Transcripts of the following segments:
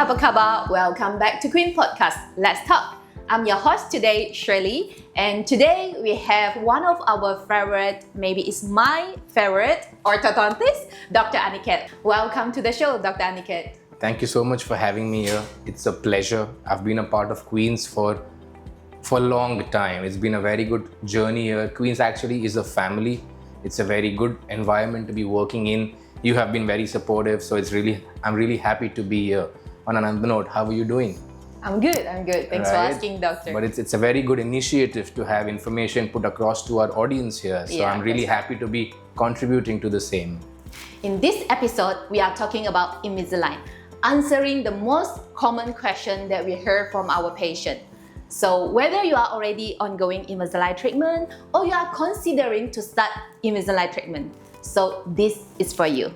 apa kabar? Welcome back to Queen Podcast. Let's talk. I'm your host today, Shirley, and today we have one of our favorite, maybe it's my favorite orthodontist, Dr. Aniket. Welcome to the show, Dr. Aniket. Thank you so much for having me here. It's a pleasure. I've been a part of Queens for a long time. It's been a very good journey here. Queens actually is a family. It's a very good environment to be working in. You have been very supportive, so I'm really happy to be here. On another note, how are you doing? I'm good. Thanks for asking, doctor. But it's a very good initiative to have information put across to our audience here. So I'm really happy to be contributing to the same. In this episode, we are talking about Invisalign, answering the most common question that we heard from our patient. So whether you are already ongoing Invisalign treatment or you are considering to start Invisalign treatment, so this is for you.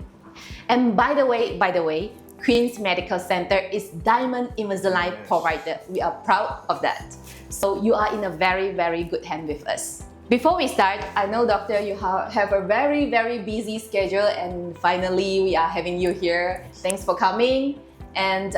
And by the way, Queen's Medical Center is Diamond Invisalign provider. We are proud of that. So you are in a very, very good hand with us. Before we start, I know, doctor, you have a very, very busy schedule, and finally we are having you here. Thanks for coming. And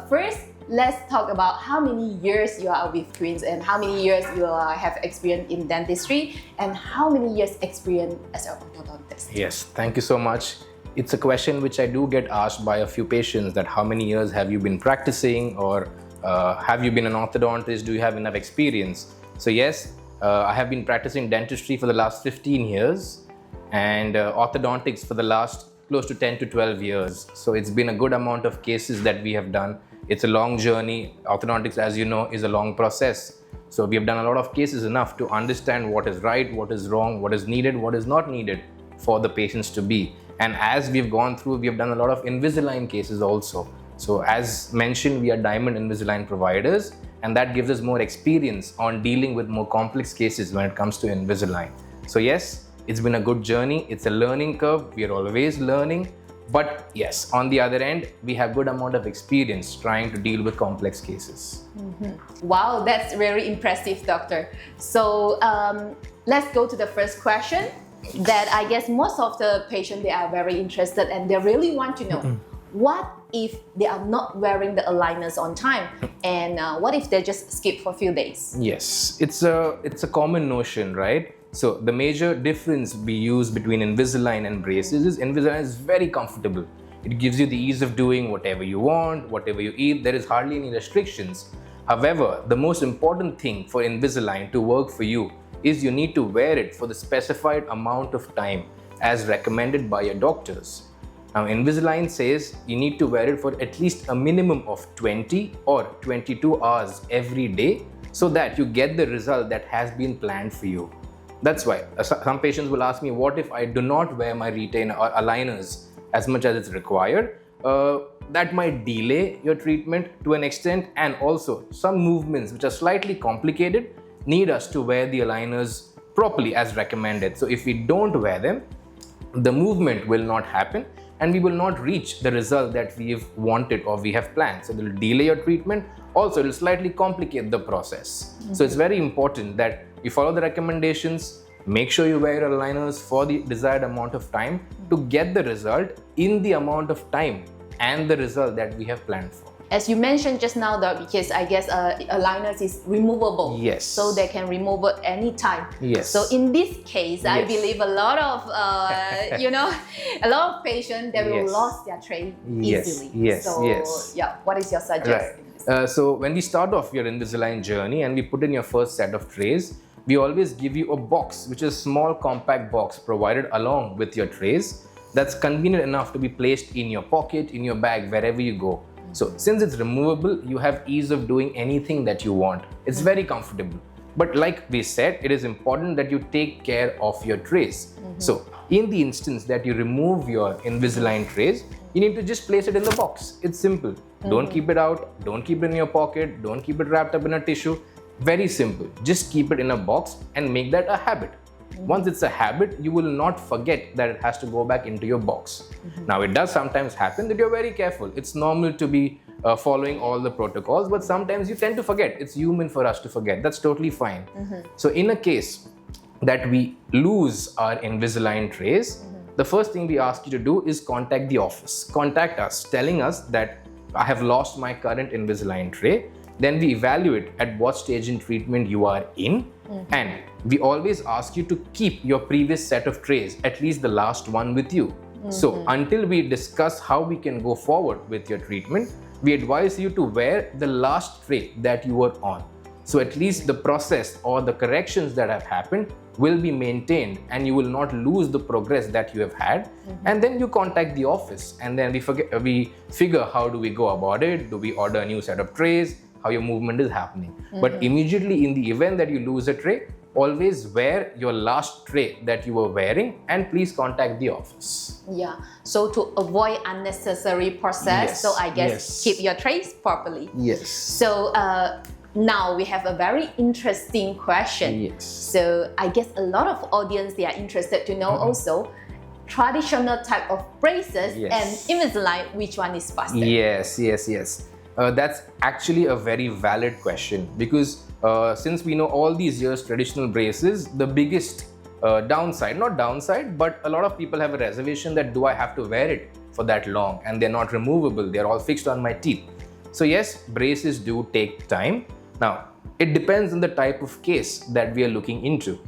first, let's talk about how many years you are with Queens and how many years you have experience in dentistry and how many years experience as an orthodontist. Yes, thank you so much. It's a question which I do get asked by a few patients, that how many years have you been practicing, or have you been an orthodontist? Do you have enough experience? So yes, I have been practicing dentistry for the last 15 years and orthodontics for the last close to 10 to 12 years. So it's been a good amount of cases that we have done. It's a long journey. Orthodontics, as you know, is a long process. So we have done a lot of cases, enough to understand what is right, what is wrong, what is needed, what is not needed for the patients to be. And as we've gone through, we have done a lot of Invisalign cases also. So as mentioned, we are Diamond Invisalign providers, and that gives us more experience on dealing with more complex cases when it comes to Invisalign. So yes, it's been a good journey. It's a learning curve. We are always learning. But yes, on the other end, we have good amount of experience trying to deal with complex cases. Mm-hmm. Wow, that's very impressive, doctor. So let's go to the first question that I guess most of the patients, they are very interested and they really want to know. What if they are not wearing the aligners on time, and what if they just skip for a few days? Yes, it's a common notion, right? So the major difference we use between Invisalign and braces is Invisalign is very comfortable. It gives you the ease of doing whatever you want, whatever you eat. There is hardly any restrictions. However, the most important thing for Invisalign to work for you is you need to wear it for the specified amount of time as recommended by your doctors. Now, Invisalign says you need to wear it for at least a minimum of 20 or 22 hours every day so that you get the result that has been planned for you. That's why some patients will ask me, what if I do not wear my retainer or aligners as much as it's required? That might delay your treatment to an extent, and also some movements which are slightly complicated need us to wear the aligners properly as recommended. So if we don't wear them, the movement will not happen and we will not reach the result that we've wanted or we have planned. So it will delay your treatment. Also, it will slightly complicate the process. Mm-hmm. So it's very important that you follow the recommendations, make sure you wear your aligners for the desired amount of time to get the result in the amount of time and the result that we have planned for. As you mentioned just now, though, because I guess aligners is removable. Yes. So they can remove it anytime. Yes. So in this case, I believe a lot of, a lot of patients, they will lose their tray easily. Yes. So yeah, what is your suggestion? Right. So when we start off your Invisalign journey and we put in your first set of trays, we always give you a box, which is a small compact box provided along with your trays that's convenient enough to be placed in your pocket, in your bag, wherever you go. So since it's removable, you have ease of doing anything that you want. It's very comfortable. But like we said, it is important that you take care of your trays. So in the instance that you remove your Invisalign trays, you need to just place it in the box. It's simple. Don't keep it out. Don't keep it in your pocket. Don't keep it wrapped up in a tissue. Very simple. Just keep it in a box and make that a habit. Once it's a habit, you will not forget that it has to go back into your box. Now, it does sometimes happen that you're very careful. It's normal to be following all the protocols, but sometimes you tend to forget. It's human for us to forget. That's totally fine. So in a case that we lose our Invisalign trays, the first thing we ask you to do is contact the office. Contact us, telling us that I have lost my current Invisalign tray, then we evaluate at what stage in treatment you are in, and we always ask you to keep your previous set of trays, at least the last one, with you. So until we discuss how we can go forward with your treatment, we advise you to wear the last tray that you were on. So at least the process or the corrections that have happened will be maintained and you will not lose the progress that you have had. And then you contact the office and then we figure how do we go about it. Do we order a new set of trays? How your movement is happening. But immediately in the event that you lose a tray, always wear your last tray that you were wearing and please contact the office. Yeah, so to avoid unnecessary process, so I guess keep your trays properly. Yes. So now we have a very interesting question. Yes. So I guess a lot of audience, they are interested to know also traditional type of braces and Invisalign, which one is faster? Yes. That's actually a very valid question because since we know all these years traditional braces, the biggest downside, not downside, but a lot of people have a reservation that do I have to wear it for that long and they're not removable, they're all fixed on my teeth. So yes, braces do take time. Now, it depends on the type of case that we are looking into.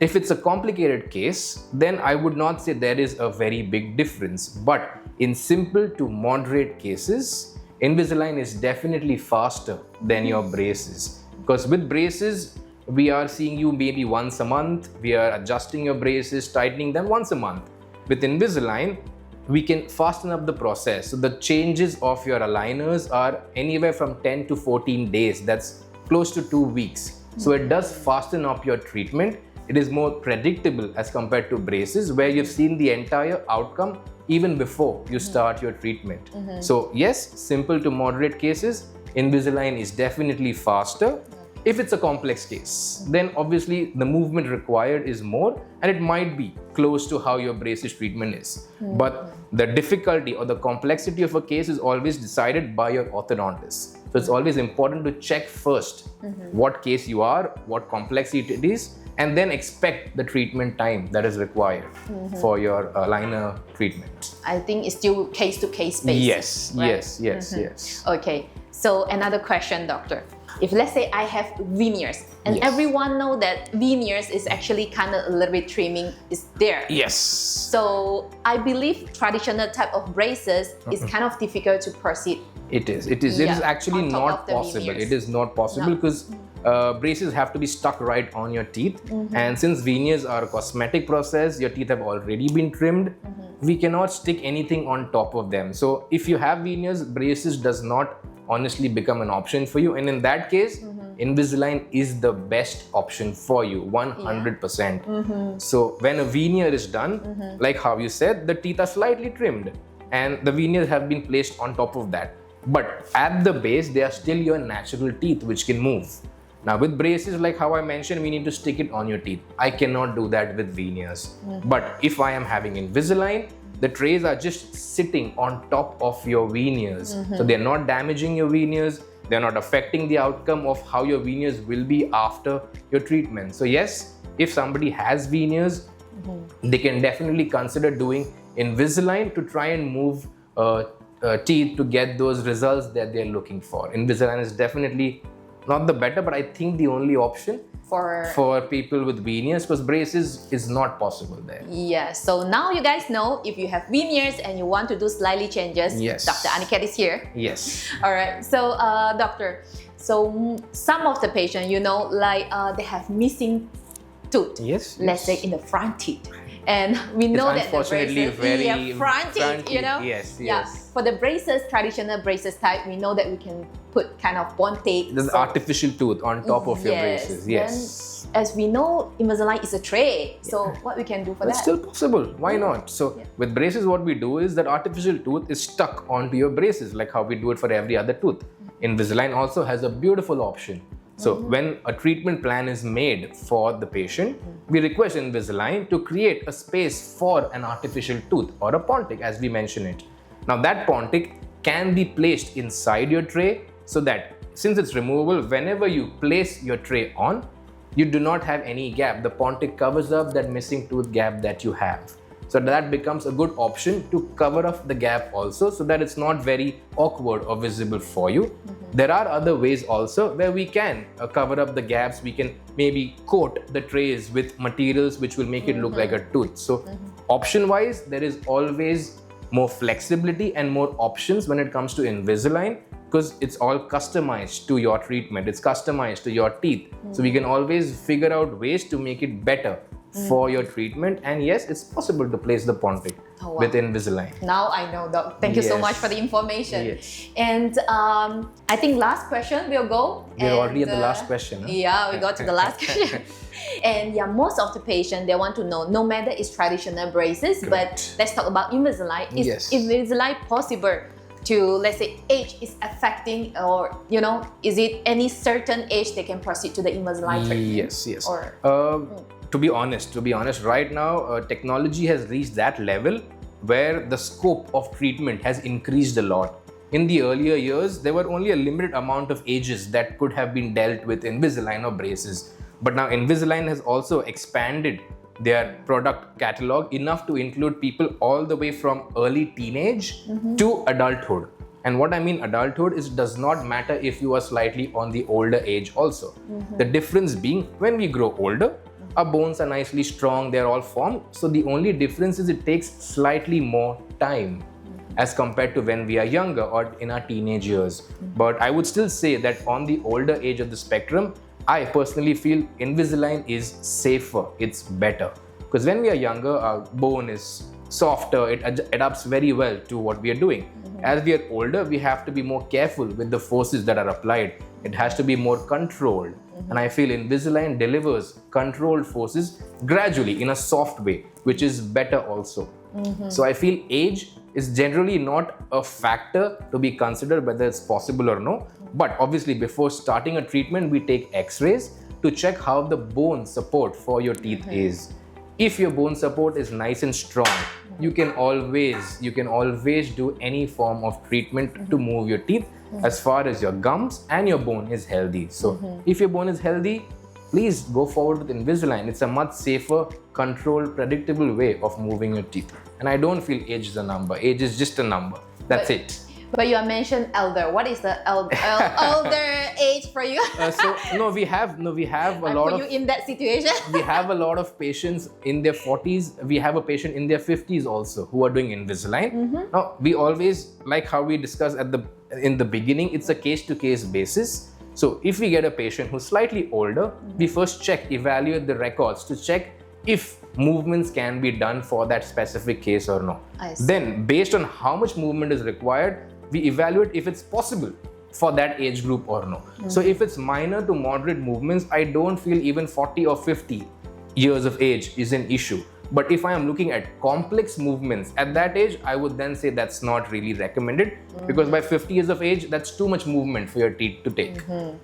If it's a complicated case, then I would not say there is a very big difference. But in simple to moderate cases, Invisalign is definitely faster than your braces. Because with braces, we are seeing you maybe once a month. We are adjusting your braces, tightening them once a month. With Invisalign, we can fasten up the process. So the changes of your aligners are anywhere from 10 to 14 days. That's close to 2 weeks. So it does fasten up your treatment. It is more predictable as compared to braces where you've seen the entire outcome even before you start your treatment. So yes, simple to moderate cases, Invisalign is definitely faster. If it's a complex case, then obviously the movement required is more and it might be close to how your braces treatment is. But the difficulty or the complexity of a case is always decided by your orthodontist. So it's always important to check first what case you are, what complexity it is, and then expect the treatment time that is required for your aligner treatment. I think it's still case-to-case basis. Yes. Okay, so another question, doctor. If let's say I have veneers, and everyone know that veneers is actually kind of a little bit trimming is there. Yes. So I believe traditional type of braces is kind of difficult to proceed. It is actually not possible. Veneers. It is not possible because braces have to be stuck right on your teeth. And since veneers are a cosmetic process, your teeth have already been trimmed. We cannot stick anything on top of them. So if you have veneers, braces does not honestly become an option for you. And in that case, Invisalign is the best option for you, 100%. So when a veneer is done, like how you said, the teeth are slightly trimmed and the veneers have been placed on top of that. But at the base, they are still your natural teeth which can move. Now with braces, like how I mentioned, we need to stick it on your teeth. I cannot do that with veneers. But if I am having Invisalign, the trays are just sitting on top of your veneers. So they're not damaging your veneers. They're not affecting the outcome of how your veneers will be after your treatment. So yes, if somebody has veneers, they can definitely consider doing Invisalign to try and move teeth to get those results that they're looking for. Invisalign is definitely not the better, but I think the only option for people with veneers, because braces is not possible there. Yeah, so now you guys know if you have veneers and you want to do slightly changes, Dr. Aniket is here. Yes. All right, so doctor, so some of the patients, you know, like they have missing tooth. Let's say in the front teeth. And we know that the braces, very front teeth, you know? Yes. For the braces, traditional braces type, we know that we can put kind of bone tape. There's artificial tooth on top of your braces. Yes. Then, as we know, Invisalign is a tray. So what we can do for that? It's still possible. Why not? So with braces, what we do is that artificial tooth is stuck onto your braces, like how we do it for every other tooth. Invisalign also has a beautiful option. So when a treatment plan is made for the patient, we request Invisalign to create a space for an artificial tooth or a pontic, as we mention it. Now that pontic can be placed inside your tray so that since it's removable, whenever you place your tray on, you do not have any gap. The pontic covers up that missing tooth gap that you have. So that becomes a good option to cover up the gap also, so that it's not very awkward or visible for you. There are other ways also where we can cover up the gaps. We can maybe coat the trays with materials which will make it look like a tooth. So option wise, there is always more flexibility and more options when it comes to Invisalign, because it's all customized to your treatment. It's customized to your teeth. So we can always figure out ways to make it better for your treatment. And yes, it's possible to place the Pontic with Invisalign. Now I know, Doc. Thank you so much for the information. Yes. And I think last question we'll go. We're already at the last question. Huh? Yeah, we got to the last question. And yeah, most of the patients, they want to know, no matter it's traditional braces, but let's talk about Invisalign. Is Invisalign possible to, let's say, age is affecting, or is it any certain age they can proceed to the Invisalign treatment? Yes. Or, to be honest, right now, technology has reached that level where the scope of treatment has increased a lot. In the earlier years, there were only a limited amount of ages that could have been dealt with Invisalign or braces. But now Invisalign has also expanded their product catalog enough to include people all the way from early teenage to adulthood. And what I mean adulthood is, does not matter if you are slightly on the older age also. The difference being, when we grow older, our bones are nicely strong, they're all formed. So the only difference is it takes slightly more time as compared to when we are younger or in our teenage years. But I would still say that on the older age of the spectrum, I personally feel Invisalign is safer, it's better. Because when we are younger, our bone is softer, it adapts very well to what we are doing. As we are older, we have to be more careful with the forces that are applied. It has to be more controlled. And I feel Invisalign delivers controlled forces gradually in a soft way, which is better also. So I feel age is generally not a factor to be considered whether it's possible or no. But obviously, before starting a treatment, we take x-rays to check how the bone support for your teeth is. If your bone support is nice and strong, you can always do any form of treatment to move your teeth as far as your gums and your bone is healthy. So if your bone is healthy, please go forward with Invisalign. It's a much safer, controlled, predictable way of moving your teeth. And I don't feel age is a number. Age is just a number. That's it. But you mentioned elder. What is the elder age for you? We have a lot of. Put you in that situation. We have a lot of patients in their 40s. We have a patient in their 50s also who are doing Invisalign. Now, we always, like how we discussed in the beginning, it's a case-to-case basis. So if we get a patient who's slightly older, we first evaluate the records to check if movements can be done for that specific case or no. Then, based on how much movement is required, we evaluate if it's possible for that age group or no. So if it's minor to moderate movements, I don't feel even 40 or 50 years of age is an issue. But if I am looking at complex movements at that age, I would then say that's not really recommended, because by 50 years of age, that's too much movement for your teeth to take.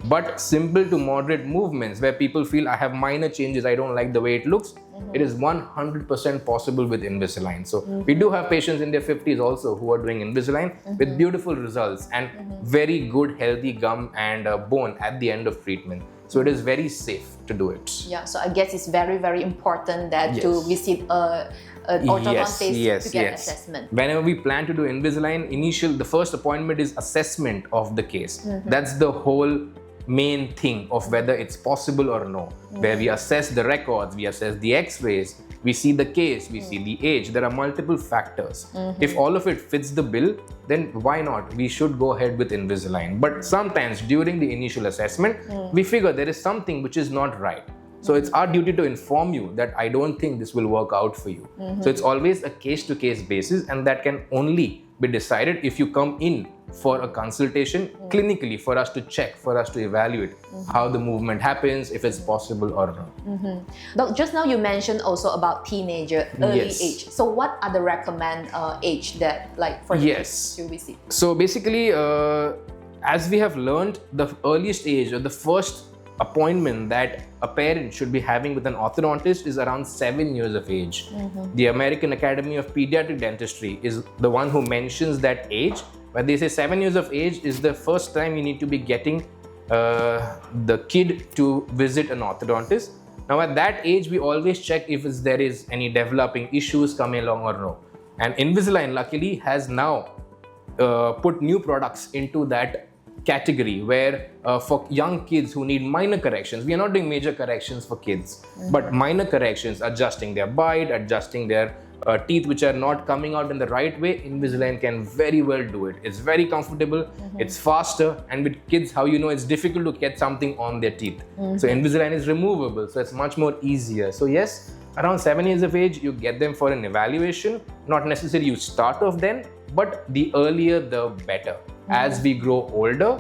But simple to moderate movements where people feel I have minor changes, I don't like the way it looks, it is 100% possible with Invisalign. So we do have patients in their 50s also who are doing Invisalign with beautiful results and very good healthy gum and bone at the end of treatment. So it is very safe to do it. Yeah, so I guess it's very, very important that to visit an orthodontist to get assessment. Whenever we plan to do Invisalign, the first appointment is assessment of the case. That's the whole main thing of whether it's possible or no. Where we assess the records, we assess the x-rays, we see the case, we see the age. There are multiple factors. If all of it fits the bill, then why not? We should go ahead with Invisalign. But sometimes during the initial assessment, we figure there is something which is not right. So it's our duty to inform you that I don't think this will work out for you. So it's always a case-to-case basis, and that can only be decided if you come in for a consultation clinically for us to check, for us to evaluate how the movement happens, if it's possible or not. Doc, just now you mentioned also about teenager, early age. So what are the recommend age that for to visit? So basically, as we have learned, the earliest age or the first appointment that a parent should be having with an orthodontist is around 7 years of age. The American Academy of Pediatric Dentistry is the one who mentions that age, where they say 7 years of age is the first time you need to be getting the kid to visit an orthodontist. Now at that age, we always check if there is any developing issues coming along or no. And Invisalign luckily has now put new products into that category where for young kids who need minor corrections, we are not doing major corrections for kids, but minor corrections, adjusting their bite, adjusting their teeth which are not coming out in the right way, Invisalign can very well do it. It's very comfortable, it's faster, and with kids, how you know it's difficult to get something on their teeth. So Invisalign is removable, so it's much more easier. So yes, around 7 years of age, you get them for an evaluation. Not necessarily you start off then, but the earlier the better. As we grow older,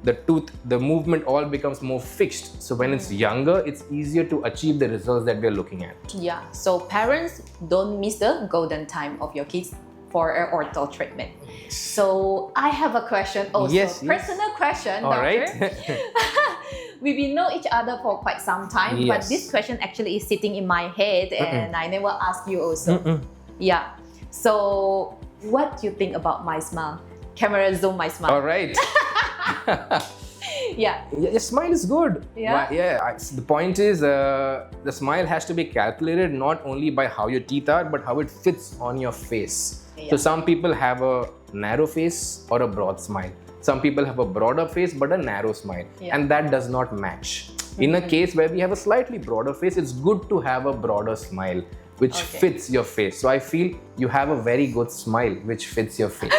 the tooth, the movement all becomes more fixed. So when it's younger, it's easier to achieve the results that we're looking at. Yeah, so parents, don't miss the golden time of your kids for an ortho treatment. So I have a question also, personal question, All doctor. right. We've been know each other for quite some time, but this question actually is sitting in my head and I never asked you also. Yeah, so what do you think about my smile? Camera zoom my smile. All right. Yeah. Your smile is good. Yeah. The point is, the smile has to be calculated not only by how your teeth are, but how it fits on your face. Yeah. So some people have a narrow face or a broad smile. Some people have a broader face but a narrow smile, and that does not match. In a case where we have a slightly broader face, it's good to have a broader smile which fits your face. So I feel you have a very good smile which fits your face.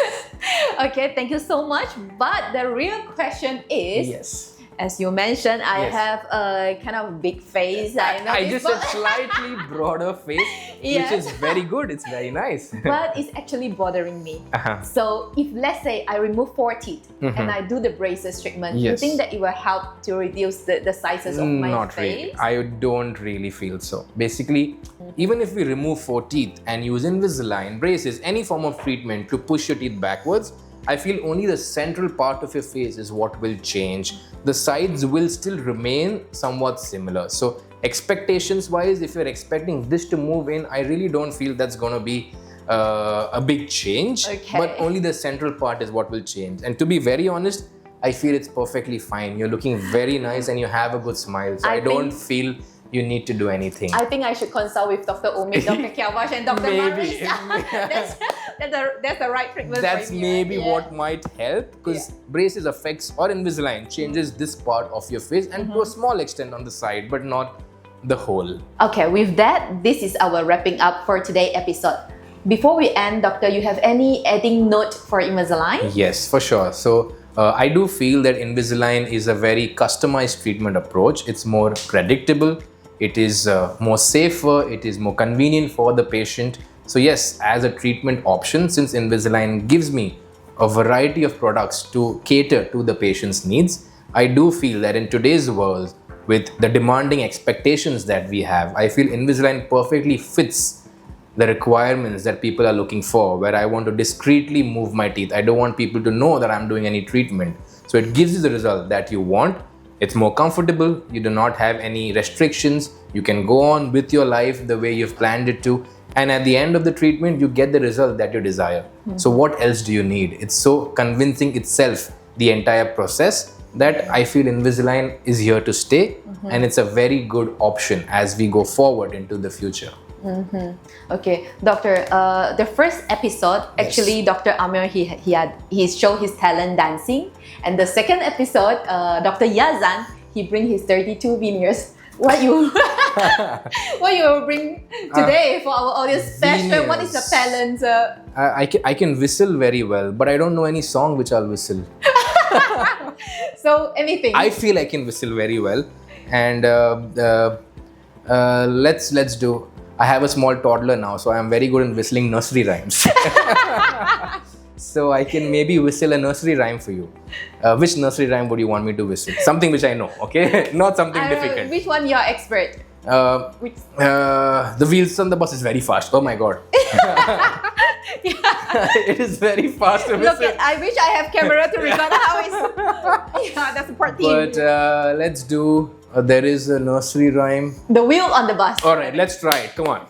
Okay, thank you so much. But the real question is, as you mentioned, I have a kind of big face. I just said slightly broader face, which is very good. It's very nice. But it's actually bothering me. So if let's say I remove 4 teeth and I do the braces treatment, you think that it will help to reduce the sizes of my Not face? Really. I don't really feel so. Basically, even if we remove 4 teeth and use Invisalign, braces, any form of treatment to push your teeth backwards, I feel only the central part of your face is what will change. The sides will still remain somewhat similar. So expectations wise, if you're expecting this to move in, I really don't feel that's going to be a big change. But only the central part is what will change. And to be very honest, I feel it's perfectly fine. You're looking very nice and you have a good smile. So I don't feel you need to do anything. I think I should consult with Dr. Omid, Dr. Kyavash, and Dr. Maris. That's the right treatment That's for you. maybe what might help, because braces affects or Invisalign changes this part of your face and to a small extent on the side, but not the whole. Okay, with that, this is our wrapping up for today's episode. Before we end, Doctor, you have any adding note for Invisalign? Yes, for sure. So I do feel that Invisalign is a very customized treatment approach. It's more predictable. It is more safer, it is more convenient for the patient. So yes, as a treatment option, since Invisalign gives me a variety of products to cater to the patient's needs, I do feel that in today's world, with the demanding expectations that we have, I feel Invisalign perfectly fits the requirements that people are looking for, where I want to discreetly move my teeth. I don't want people to know that I'm doing any treatment. So it gives you the result that you want. It's more comfortable, you do not have any restrictions, you can go on with your life the way you've planned it to, and at the end of the treatment, you get the result that you desire. So what else do you need? It's so convincing itself, the entire process, that I feel Invisalign is here to stay, and it's a very good option as we go forward into the future. Okay, Doctor, the first episode, actually, Dr. Amir, he showed his talent dancing. And the second episode, Dr. Yazan, he bring his 32 veneers. What you bring today for our audience special? Veneers. What is the talent? I can whistle very well, but I don't know any song which I'll whistle. So anything. I feel I can whistle very well, and let's do. I have a small toddler now, so I'm very good in whistling nursery rhymes. So I can maybe whistle a nursery rhyme for you. Which nursery rhyme would you want me to whistle? Something which I know, okay? Not something difficult. Which one you are expert? The wheels on the bus is very fast. Oh my god. It is very fast to whistle. Look, I wish I have camera to record how it's. Yeah, that's a part team. But let's do. There is a nursery rhyme. The wheel on the bus. All right, let's try it. Come on.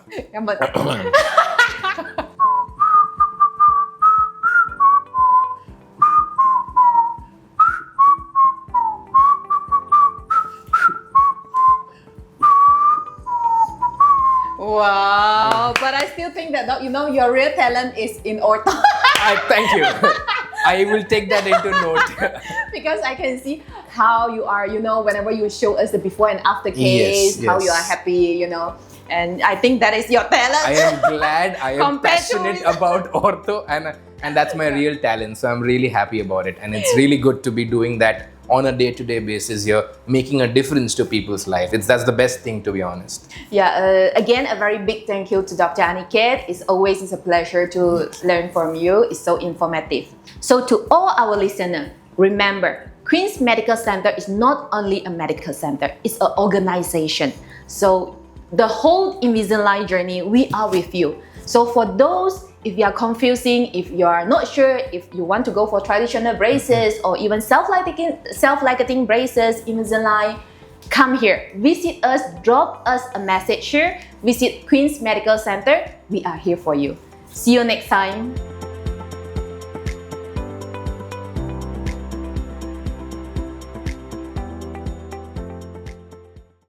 I still think that your real talent is in ortho. Thank you. I will take that into note. Because I can see how you are, whenever you show us the before and after case, Yes, how you yes. are happy, and I think that is your talent. I am glad. I am Compared to passionate me. about ortho, and that's my real talent. So I'm really happy about it, and it's really good to be doing that on a day-to-day basis here, making a difference to people's life. That's the best thing, to be honest. Yeah, again, a very big thank you to Dr. Aniket. It's always a pleasure to learn from you. It's so informative. So to all our listeners, remember, Queen's Medical Center is not only a medical center, it's an organization. So the whole Invisalign journey, we are with you. So for those, if you are confusing, if you are not sure, if you want to go for traditional braces or even self-lightening braces, Invisalign, come here, visit us, drop us a message here, visit Queen's Medical Center. We are here for you. See you next time.